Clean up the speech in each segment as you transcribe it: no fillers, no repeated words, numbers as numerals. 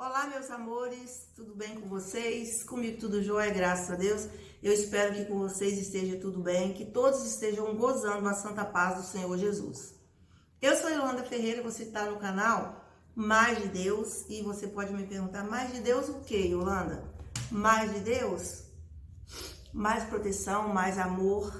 Olá, meus amores, tudo bem com vocês? Comigo tudo jóia, graças a Deus. Eu espero que com vocês esteja tudo bem, que todos estejam gozando da santa paz do Senhor Jesus. Eu sou Yolanda Ferreira, você está no canal Mais de Deus e você pode me perguntar, mais de Deus o que, Yolanda? Mais de Deus? Mais proteção, mais amor,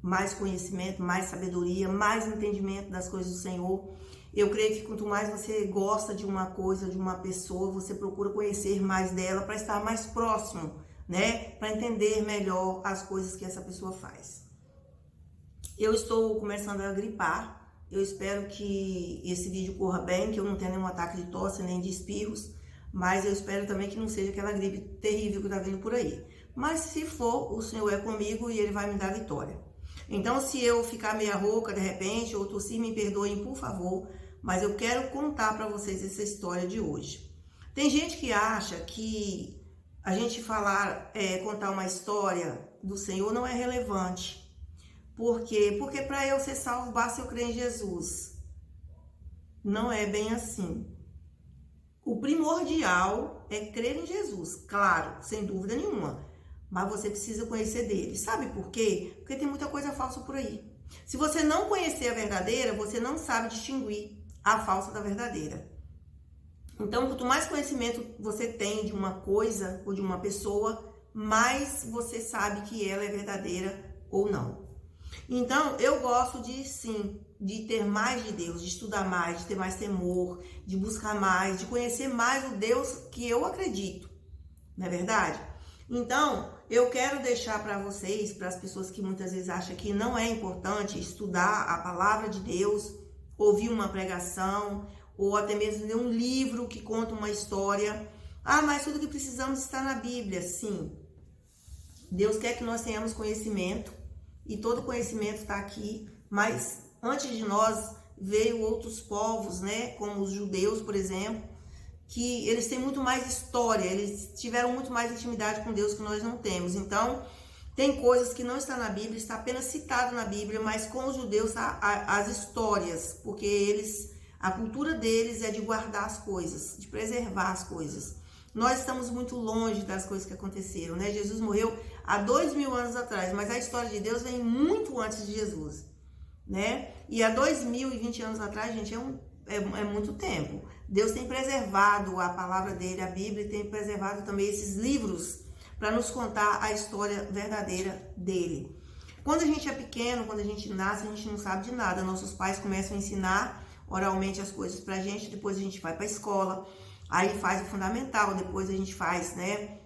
mais conhecimento, mais sabedoria, mais entendimento das coisas do Senhor. Eu creio que quanto mais você gosta de uma coisa, de uma pessoa, você procura conhecer mais dela para estar mais próximo, né? Para entender melhor as coisas que essa pessoa faz. Eu estou começando a gripar. Eu espero que esse vídeo corra bem, que eu não tenha nenhum ataque de tosse nem de espirros, mas eu espero também que não seja aquela gripe terrível que está vindo por aí. Mas se for, o Senhor é comigo e Ele vai me dar vitória. Então, se eu ficar meia rouca de repente ou tossir, me perdoem, por favor, mas eu quero contar para vocês essa história de hoje. Tem gente que acha que a gente contar uma história do Senhor não é relevante. Por quê? Porque para eu ser salvo, basta eu crer em Jesus. Não é bem assim. O primordial é crer em Jesus, claro, sem dúvida nenhuma. Mas você precisa conhecer dele. Sabe por quê? Porque tem muita coisa falsa por aí. Se você não conhecer a verdadeira, você não sabe distinguir a falsa da verdadeira. Então, quanto mais conhecimento você tem de uma coisa ou de uma pessoa, mais você sabe que ela é verdadeira ou não. Então, eu gosto de ter mais de Deus, de estudar mais, de ter mais temor, de buscar mais, de conhecer mais o Deus que eu acredito. Não é verdade? Então, eu quero deixar para vocês, para as pessoas que muitas vezes acham que não é importante estudar a palavra de Deus, ouvir uma pregação, ou até mesmo ler um livro que conta uma história. Ah, mas tudo que precisamos está na Bíblia. Sim. Deus quer que nós tenhamos conhecimento, e todo conhecimento está aqui, mas antes de nós veio outros povos, né, como os judeus, por exemplo, que eles têm muito mais história, eles tiveram muito mais intimidade com Deus que nós não temos. Então, tem coisas que não está na Bíblia, está apenas citado na Bíblia, mas com os judeus as histórias, porque a cultura deles é de guardar as coisas, de preservar as coisas. Nós estamos muito longe das coisas que aconteceram, né? Jesus morreu há 2000 anos atrás, mas a história de Deus vem muito antes de Jesus, né? E há 2020 anos atrás, gente, é muito tempo. Deus tem preservado a palavra dele, a Bíblia, e tem preservado também esses livros para nos contar a história verdadeira dele. Quando a gente é pequeno, quando a gente nasce, a gente não sabe de nada. Nossos pais começam a ensinar oralmente as coisas pra gente, depois a gente vai pra escola, aí faz o fundamental, depois a gente faz, né,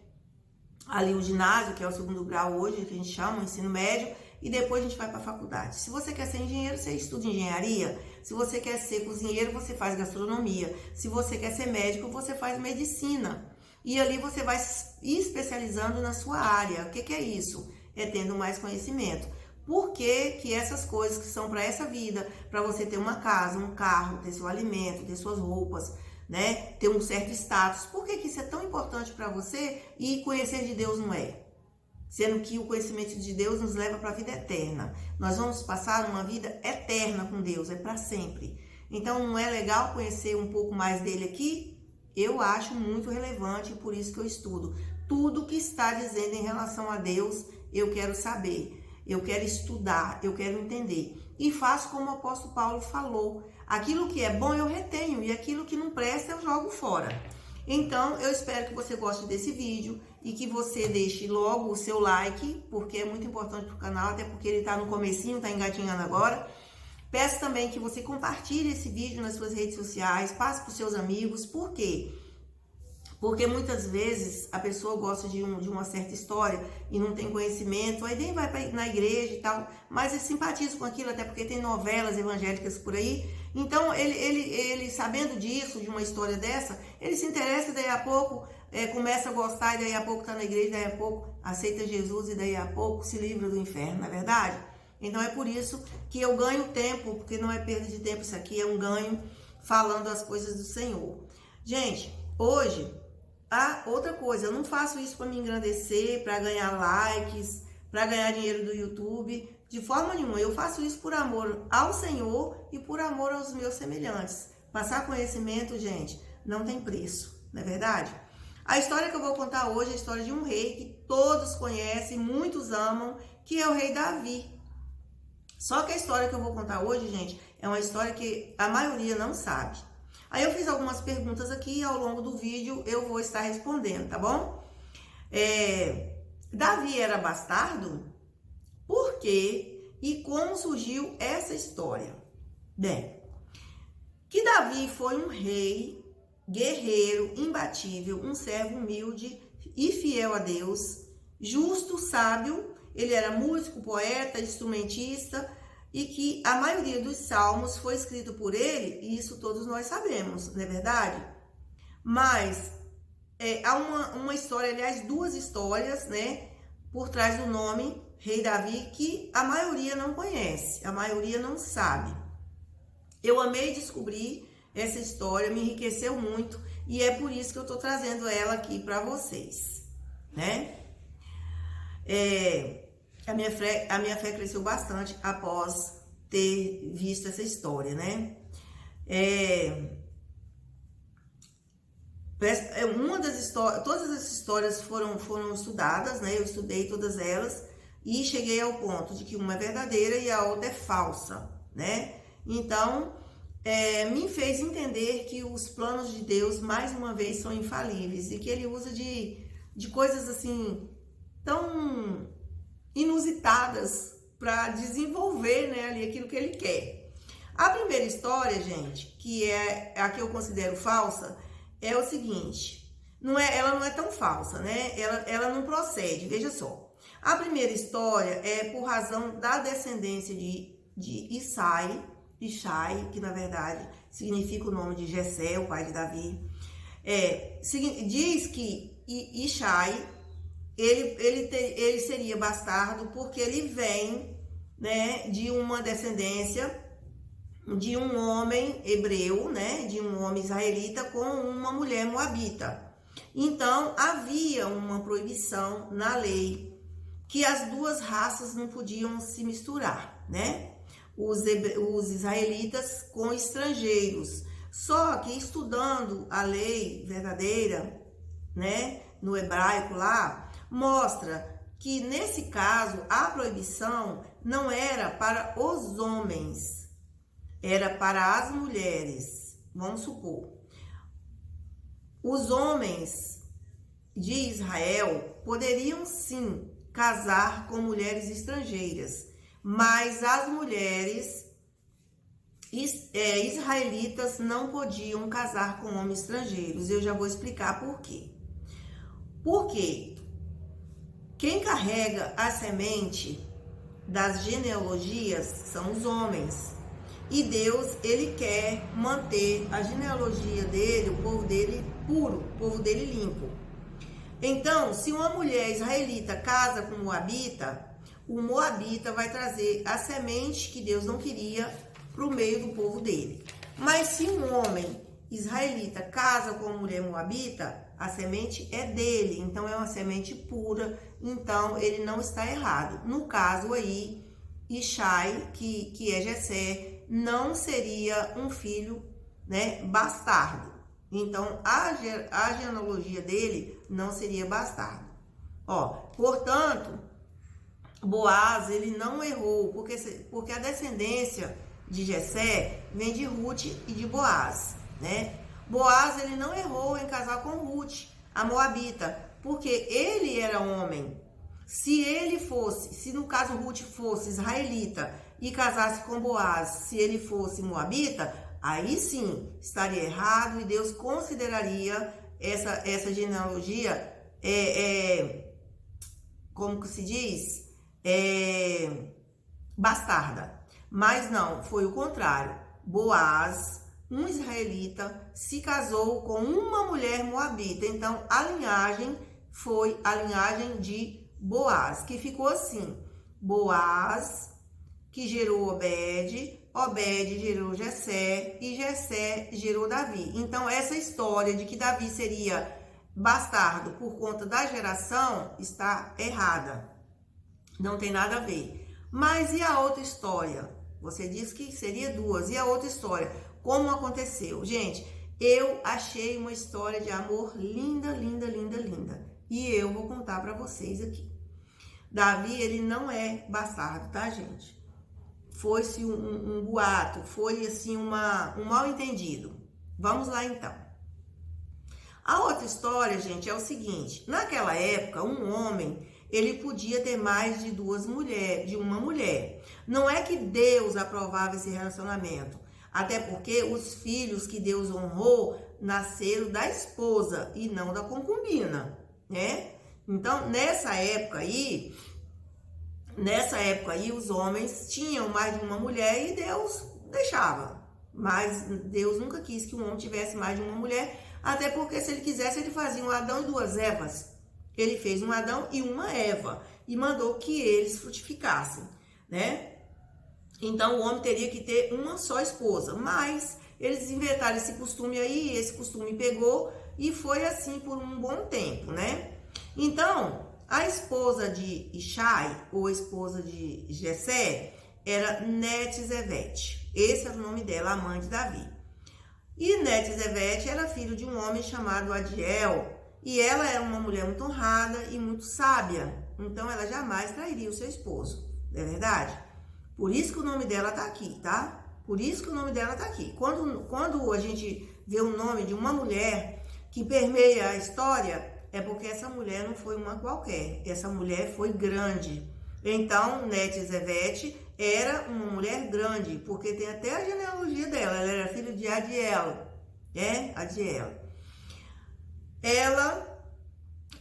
ali o ginásio, que é o segundo grau hoje, que a gente chama, o ensino médio, e depois a gente vai para a faculdade. Se você quer ser engenheiro, você estuda engenharia. Se você quer ser cozinheiro, você faz gastronomia. Se você quer ser médico, você faz medicina. E ali você vai se especializando na sua área. O que é isso? É tendo mais conhecimento. Por que que essas coisas que são para essa vida, para você ter uma casa, um carro, ter seu alimento, ter suas roupas, né, ter um certo status, por que que isso é tão importante para você e conhecer de Deus não é? Sendo que o conhecimento de Deus nos leva para a vida eterna. Nós vamos passar uma vida eterna com Deus, é para sempre. Então, não é legal conhecer um pouco mais dele aqui? Eu acho muito relevante, por isso que eu estudo. Tudo que está dizendo em relação a Deus, eu quero saber. Eu quero estudar, eu quero entender. E faço como o apóstolo Paulo falou. Aquilo que é bom eu retenho e aquilo que não presta eu jogo fora. Então, eu espero que você goste desse vídeo e que você deixe logo o seu like, porque é muito importante para o canal, até porque ele está no comecinho, está engatinhando agora. Peço também que você compartilhe esse vídeo nas suas redes sociais, passe para os seus amigos. Por quê? Porque muitas vezes a pessoa gosta de uma certa história e não tem conhecimento, aí nem vai na igreja e tal, mas ele simpatiza com aquilo, até porque tem novelas evangélicas por aí. Então, ele sabendo disso, de uma história dessa, ele se interessa e daí a pouco começa a gostar, e daí a pouco está na igreja, e daí a pouco aceita Jesus, e daí a pouco se livra do inferno, não é verdade? Então, é por isso que eu ganho tempo, porque não é perda de tempo isso aqui, é um ganho falando as coisas do Senhor. Gente, hoje... outra coisa, eu não faço isso para me engrandecer, para ganhar likes, para ganhar dinheiro do YouTube, de forma nenhuma. Eu faço isso por amor ao Senhor e por amor aos meus semelhantes. Passar conhecimento, gente, não tem preço. não é verdade? A história que eu vou contar hoje é a história de um rei que todos conhecem, muitos amam, que é o rei Davi. Só que a história que eu vou contar hoje, gente, é uma história que a maioria não sabe. Aí eu fiz algumas perguntas aqui e ao longo do vídeo eu vou estar respondendo, tá bom? Davi era bastardo? Por quê? E como surgiu essa história? Bem, que Davi foi um rei guerreiro, imbatível, um servo humilde e fiel a Deus, justo, sábio. Ele era músico, poeta, instrumentista e que a maioria dos salmos foi escrito por ele, e isso todos nós sabemos, não é verdade? Mas há uma história, aliás, duas histórias, né, por trás do nome Rei Davi que a maioria não conhece, a maioria não sabe. Eu amei descobrir essa história, me enriqueceu muito e é por isso que eu tô trazendo ela aqui para vocês, né? A minha fé cresceu bastante após ter visto essa história, né? Uma das histórias, todas as histórias foram estudadas, né? Eu estudei todas elas e cheguei ao ponto de que uma é verdadeira e a outra é falsa, né? Então, me fez entender que os planos de Deus, mais uma vez, são infalíveis e que ele usa de coisas assim tão inusitadas para desenvolver, né, ali aquilo que ele quer. A primeira história, gente, que é a que eu considero falsa, é o seguinte: ela não é tão falsa, né? Ela não procede. Veja só. A primeira história é por razão da descendência de Ishai, que na verdade significa o nome de Jessé, o pai de Davi. Diz que Ishai, ele seria bastardo porque ele vem, né, de uma descendência de um homem hebreu, né, de um homem israelita com uma mulher moabita. Então havia uma proibição na lei que as duas raças não podiam se misturar, né? Os israelitas com estrangeiros. Só que estudando a lei verdadeira, né, no hebraico lá, mostra que nesse caso a proibição não era para os homens, era para as mulheres. Vamos supor, os homens de Israel poderiam sim casar com mulheres estrangeiras, mas as mulheres israelitas não podiam casar com homens estrangeiros. Eu já vou explicar por quê. Porque quem carrega a semente das genealogias são os homens. E Deus, ele quer manter a genealogia dele, o povo dele puro, o povo dele limpo. Então, se uma mulher israelita casa com um moabita, o moabita vai trazer a semente que Deus não queria para o meio do povo dele. Mas se um homem israelita casa com uma mulher moabita, a semente é dele, então é uma semente pura, então ele não está errado. No caso aí, Ishai, que é Jessé, não seria um filho, né, bastardo. Então a genealogia dele não seria bastardo. Portanto, Boaz, ele não errou, porque a descendência de Jessé vem de Ruth e de Boaz, né? Boaz, ele não errou em casar com Ruth, a moabita, porque ele era homem. Se no caso Ruth fosse israelita e casasse com Boaz, se ele fosse moabita, aí sim estaria errado e Deus consideraria essa genealogia, como que se diz? Bastarda. Mas não, foi o contrário. Boaz, um israelita, se casou com uma mulher moabita. Então, a linhagem foi a linhagem de Boaz, que ficou assim: Boaz, que gerou Obed, Obed gerou Jessé, e Jessé gerou Davi. Então, essa história de que Davi seria bastardo por conta da geração está errada. Não tem nada a ver. Mas e a outra história? Você disse que seria duas. E a outra história? Como aconteceu? Gente, Eu achei uma história de amor linda, linda, linda, linda. E eu vou contar para vocês aqui. Davi, ele não é bastardo, tá, gente? Foi-se um boato, foi assim um mal entendido. Vamos lá então. A outra história, gente, é o seguinte: naquela época, um homem, ele podia ter mais de uma mulher. Não é que Deus aprovava esse relacionamento, até porque os filhos que Deus honrou nasceram da esposa e não da concubina, né? Então, nessa época aí, os homens tinham mais de uma mulher e Deus deixava. Mas Deus nunca quis que um homem tivesse mais de uma mulher, até porque se ele quisesse, ele fazia um Adão e duas Evas. Ele fez um Adão e uma Eva e mandou que eles frutificassem, né? Então, o homem teria que ter uma só esposa, mas eles inventaram esse costume aí, esse costume pegou e foi assim por um bom tempo, né? Então, a esposa de Ishai, ou a esposa de Jessé, era Netizebete. Esse era o nome dela, a mãe de Davi. E Netizebete era filho de um homem chamado Adiel, e ela era uma mulher muito honrada e muito sábia. Então, ela jamais trairia o seu esposo, não é verdade? Por isso que o nome dela tá aqui, tá? Por isso que o nome dela tá aqui. Quando a gente vê o nome de uma mulher que permeia a história, é porque essa mulher não foi uma qualquer. Essa mulher foi grande. Então, Netizebete era uma mulher grande, porque tem até a genealogia dela. Ela era filha de Adiel, né? Adiel. Ela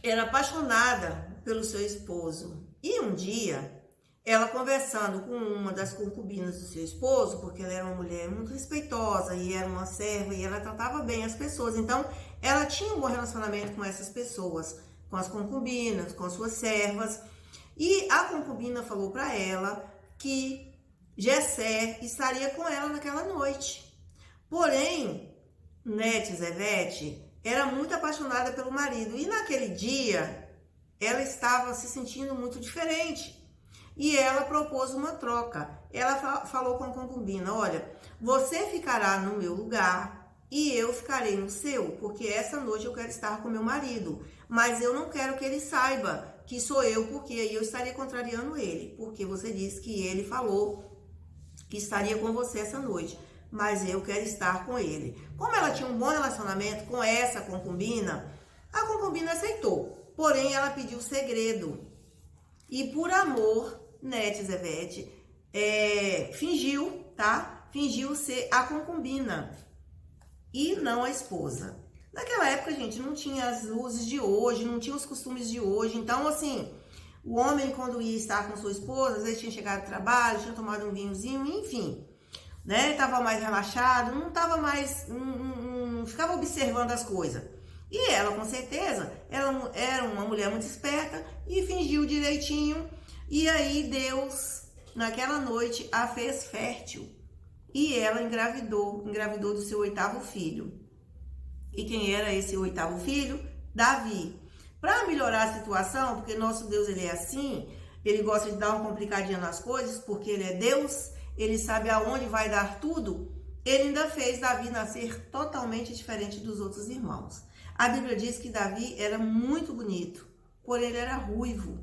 era apaixonada pelo seu esposo. E um dia, ela conversando com uma das concubinas do seu esposo, porque ela era uma mulher muito respeitosa e era uma serva e ela tratava bem as pessoas. Então, ela tinha um bom relacionamento com essas pessoas, com as concubinas, com as suas servas. E a concubina falou para ela que Jessé estaria com ela naquela noite. Porém, Netizebete era muito apaixonada pelo marido e naquele dia ela estava se sentindo muito diferente. E ela propôs uma troca. Ela falou com a concubina: olha, você ficará no meu lugar e eu ficarei no seu, porque essa noite eu quero estar com meu marido. Mas eu não quero que ele saiba que sou eu, porque aí eu estaria contrariando ele. Porque você disse que ele falou que estaria com você essa noite, mas eu quero estar com ele. Como ela tinha um bom relacionamento com essa concubina, a concubina aceitou. Porém, ela pediu segredo. E por amor, Netizebete fingiu, tá? Fingiu ser a concubina e não a esposa. Naquela época, gente, não tinha as luzes de hoje, não tinha os costumes de hoje. Então, assim, o homem, quando ia estar com sua esposa, às vezes tinha chegado do trabalho, tinha tomado um vinhozinho, enfim, né? Tava mais relaxado, não tava mais, não ficava observando as coisas. E ela, com certeza, era uma mulher muito esperta e fingiu direitinho. E aí Deus, naquela noite, a fez fértil. E ela engravidou do seu 8º filho. E quem era esse 8º filho? Davi. Para melhorar a situação, porque nosso Deus, ele é assim, ele gosta de dar uma complicadinha nas coisas, porque ele é Deus, ele sabe aonde vai dar tudo, ele ainda fez Davi nascer totalmente diferente dos outros irmãos. A Bíblia diz que Davi era muito bonito, porém ele era ruivo,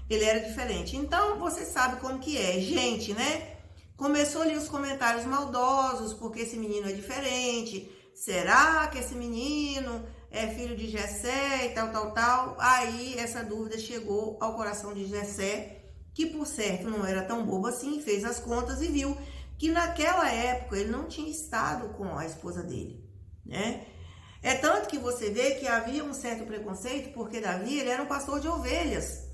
ele era diferente. Então, você sabe como que é, gente, né? Começou ali os comentários maldosos, porque esse menino é diferente. Será que esse menino é filho de Jessé e tal? Aí essa dúvida chegou ao coração de Jessé, que por certo não era tão bobo assim, fez as contas e viu que naquela época ele não tinha estado com a esposa dele, né? É tanto que você vê que havia um certo preconceito, porque Davi, ele era um pastor de ovelhas.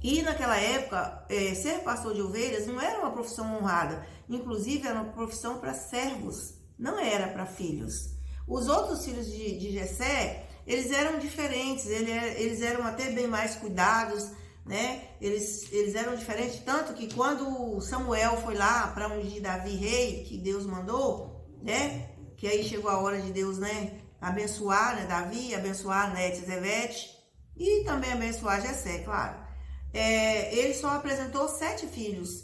E naquela época, ser pastor de ovelhas não era uma profissão honrada. Inclusive, era uma profissão para servos, não era para filhos. Os outros filhos de Jessé, eles eram diferentes, eles eram até bem mais cuidados, né? Eles eram diferentes, tanto que quando Samuel foi lá para ungir Davi rei, que Deus mandou, né? Que aí chegou a hora de Deus, né, abençoar, né, Davi, abençoar Netizebete e também abençoar Jessé, claro. Ele só apresentou 7 filhos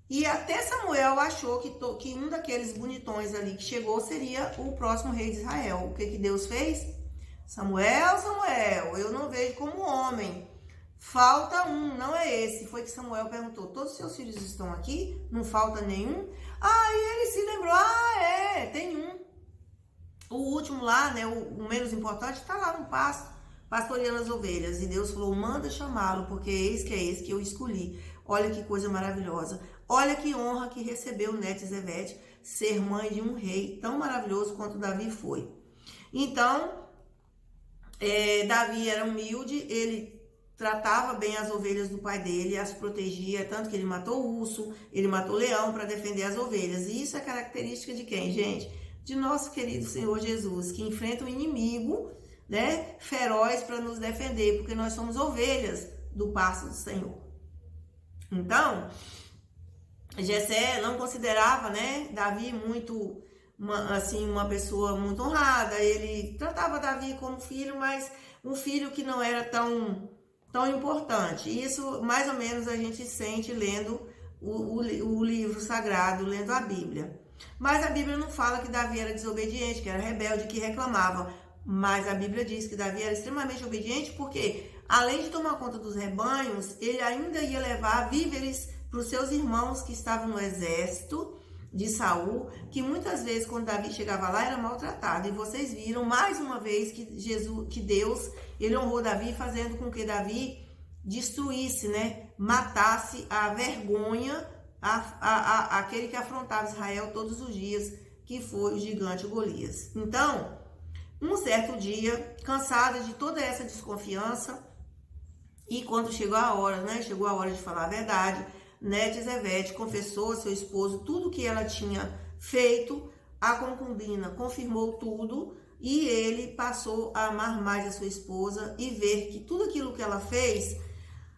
E até Samuel achou que um daqueles bonitões ali que chegou seria o próximo rei de Israel. O que Deus fez? Samuel, Samuel, eu não vejo como homem. Falta um, não é esse. Foi que Samuel perguntou: todos os seus filhos estão aqui? Não falta nenhum? Aí ele se lembrou: tem um. O último lá, né, o menos importante, está lá no pasto, pastoreando as ovelhas. E Deus falou: manda chamá-lo, porque eis que é esse que eu escolhi. Olha que coisa maravilhosa. Olha que honra que recebeu Netezebete, ser mãe de um rei tão maravilhoso quanto Davi foi. Então, Davi era humilde, ele tratava bem as ovelhas do pai dele, as protegia, tanto que ele matou o urso, ele matou o leão para defender as ovelhas. E isso é característica de quem, gente? De nosso querido Senhor Jesus, que enfrenta o inimigo, né, feroz para nos defender, porque nós somos ovelhas do pasto do Senhor. Então, Jessé não considerava, né, Davi muito, uma pessoa muito honrada. Ele tratava Davi como filho, mas um filho que não era tão importante. Isso, mais ou menos, a gente sente lendo o livro sagrado, lendo a Bíblia. Mas a Bíblia não fala que Davi era desobediente, que era rebelde, que reclamava. Mas a Bíblia diz que Davi era extremamente obediente porque, além de tomar conta dos rebanhos, ele ainda ia levar víveres para os seus irmãos que estavam no exército de Saul, que muitas vezes, quando Davi chegava lá, era maltratado. E vocês viram, mais uma vez, que Deus, ele honrou Davi, fazendo com que Davi destruísse, né? Matasse a vergonha aquele que afrontava Israel todos os dias, que foi o gigante Golias. Então, um certo dia, cansada de toda essa desconfiança, e quando chegou a hora, né? Chegou a hora de falar a verdade, Netezebete confessou a seu esposo tudo que ela tinha feito. A concubina confirmou tudo e ele passou a amar mais a sua esposa e ver que tudo aquilo que ela fez,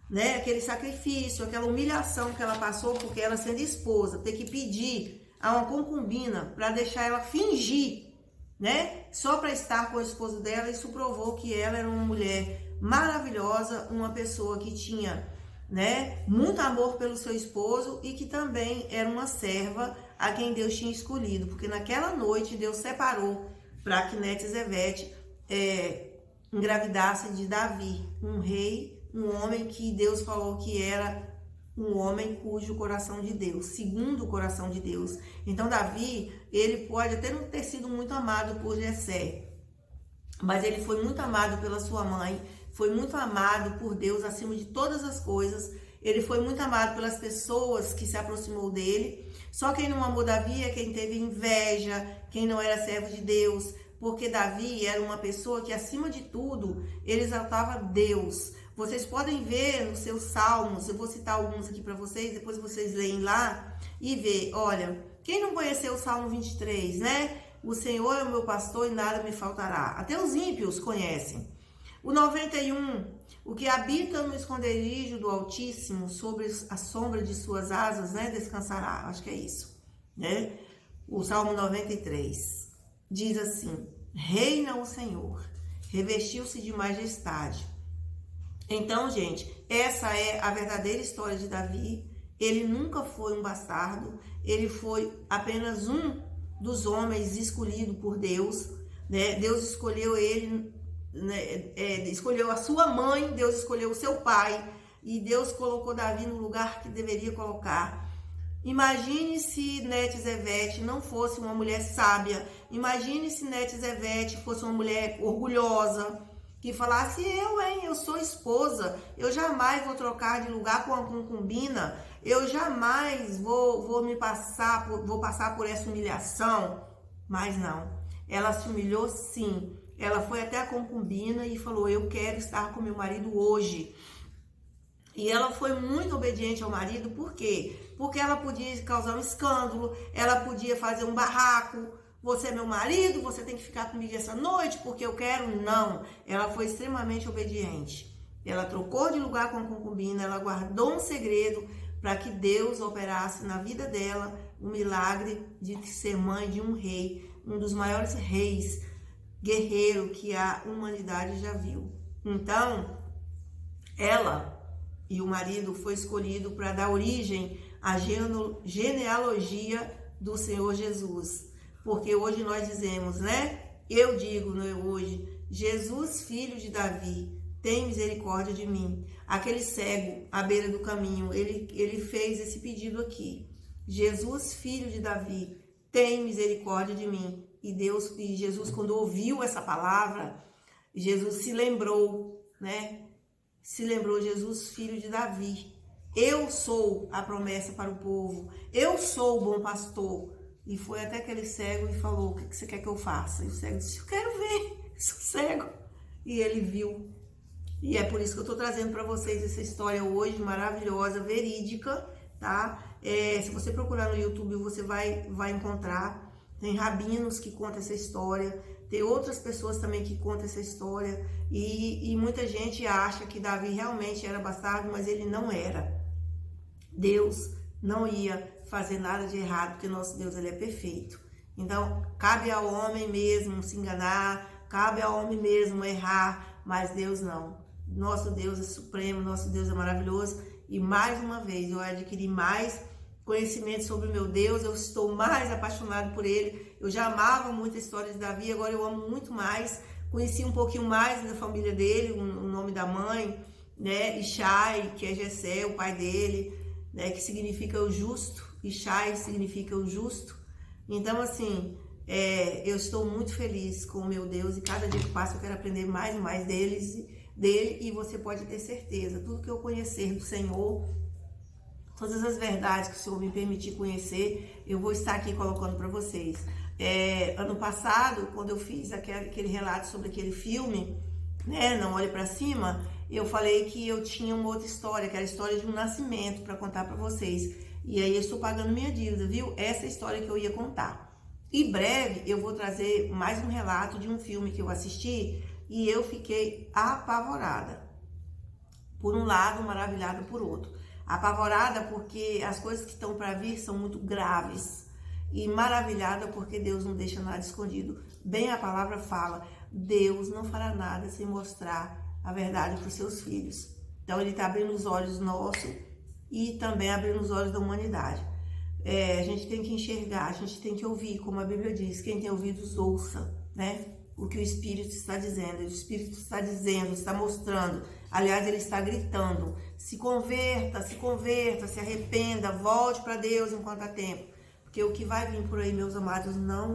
né, aquele sacrifício, aquela humilhação que ela passou, porque ela sendo esposa, ter que pedir a uma concubina para deixar ela fingir, né, só para estar com o esposo dela, isso provou que ela era uma mulher maravilhosa, uma pessoa que tinha, né, muito amor pelo seu esposo e que também era uma serva a quem Deus tinha escolhido, porque naquela noite Deus separou para que Netezebete engravidasse de Davi, um rei, um homem que Deus falou que era um homem cujo coração de Deus, segundo o coração de Deus. Então Davi, ele pode até não ter sido muito amado por Jessé, mas ele foi muito amado pela sua mãe, foi muito amado por Deus acima de todas as coisas. Ele foi muito amado pelas pessoas que se aproximou dele. Só quem não amou Davi é quem teve inveja, quem não era servo de Deus, porque Davi era uma pessoa que, acima de tudo, ele exaltava Deus. Vocês podem ver nos seus salmos, eu vou citar alguns aqui para vocês, depois vocês leem lá e vê. Olha, quem não conheceu o Salmo 23, né? O Senhor é o meu pastor e nada me faltará. Até os ímpios conhecem. O 91, o que habita no esconderijo do Altíssimo, sobre a sombra de suas asas, né, descansará. Acho que é isso, né? O Salmo 93 diz assim: reina o Senhor, revestiu-se de majestade. Então, gente, essa é a verdadeira história de Davi. Ele nunca foi um bastardo, ele foi apenas um dos homens escolhido por Deus, né? Deus escolheu ele, né? Escolheu a sua mãe, Deus escolheu o seu pai, e Deus colocou Davi no lugar que deveria colocar. Imagine se Netezebete não fosse uma mulher sábia, imagine se Netezebete fosse uma mulher orgulhosa, que falasse: eu sou esposa, eu jamais vou trocar de lugar com a concubina, eu jamais vou passar por essa humilhação. Mas não, ela se humilhou sim, ela foi até a concubina e falou: eu quero estar com meu marido hoje. E ela foi muito obediente ao marido. Por quê? Porque ela podia causar um escândalo, ela podia fazer um barraco. Você é meu marido, você tem que ficar comigo essa noite porque eu quero. Não, ela foi extremamente obediente. Ela trocou de lugar com a concubina, ela guardou um segredo para que Deus operasse na vida dela o milagre de ser mãe de um rei, um dos maiores reis guerreiro que a humanidade já viu. Então, ela e o marido foi escolhido para dar origem a genealogia do Senhor Jesus. Porque hoje nós dizemos, né? Eu digo, né, hoje, Jesus, filho de Davi, tem misericórdia de mim. Aquele cego à beira do caminho, ele fez esse pedido aqui. Jesus, filho de Davi, tem misericórdia de mim. E Jesus, quando ouviu essa palavra, Jesus se lembrou, né? Se lembrou, Jesus, filho de Davi. Eu sou a promessa para o povo. Eu sou o bom pastor. E foi até aquele cego e falou, o que você quer que eu faça? E o cego disse, eu quero ver, sou cego. E ele viu. E é por isso que eu estou trazendo para vocês essa história hoje, maravilhosa, verídica, tá? Se você procurar no YouTube, você vai encontrar. Tem rabinos que contam essa história, tem outras pessoas também que contam essa história. E muita gente acha que Davi realmente era bastardo, mas ele não era. Deus não ia fazer nada de errado, porque nosso Deus, ele é perfeito. Então, cabe ao homem mesmo se enganar, cabe ao homem mesmo errar, mas Deus não. Nosso Deus é supremo, nosso Deus é maravilhoso. E mais uma vez, eu adquiri mais conhecimento sobre o meu Deus, eu estou mais apaixonado por ele. Eu já amava muito a história de Davi, agora eu amo muito mais. Conheci um pouquinho mais da família dele, o nome da mãe, né? Ishai, que é Jessé, o pai dele, né? Que significa o justo. Ishai significa o justo. Então, assim, eu estou muito feliz com o meu Deus e cada dia que passa eu quero aprender mais e mais dele, e você pode ter certeza, tudo que eu conhecer do Senhor, todas as verdades que o Senhor me permitir conhecer, eu vou estar aqui colocando para vocês. Ano passado, quando eu fiz aquele relato sobre aquele filme, né, Não Olhe Para Cima, eu falei que eu tinha uma outra história, que era a história de um nascimento para contar para vocês. E aí eu estou pagando minha dívida, viu? Essa é a história que eu ia contar. Em breve eu vou trazer mais um relato de um filme que eu assisti e eu fiquei apavorada. Por um lado, maravilhada por outro. Apavorada porque as coisas que estão para vir são muito graves. E maravilhada porque Deus não deixa nada escondido. Bem a palavra fala, Deus não fará nada sem mostrar a verdade para os seus filhos. Então ele está abrindo os olhos nossos e também abrindo os olhos da humanidade. A gente tem que enxergar, a gente tem que ouvir, como a Bíblia diz, quem tem ouvidos ouça, né? O que o Espírito está dizendo. O Espírito está dizendo, está mostrando. Aliás, ele está gritando. Se converta, se arrependa, volte para Deus enquanto há tempo. Porque o que vai vir por aí, meus amados, não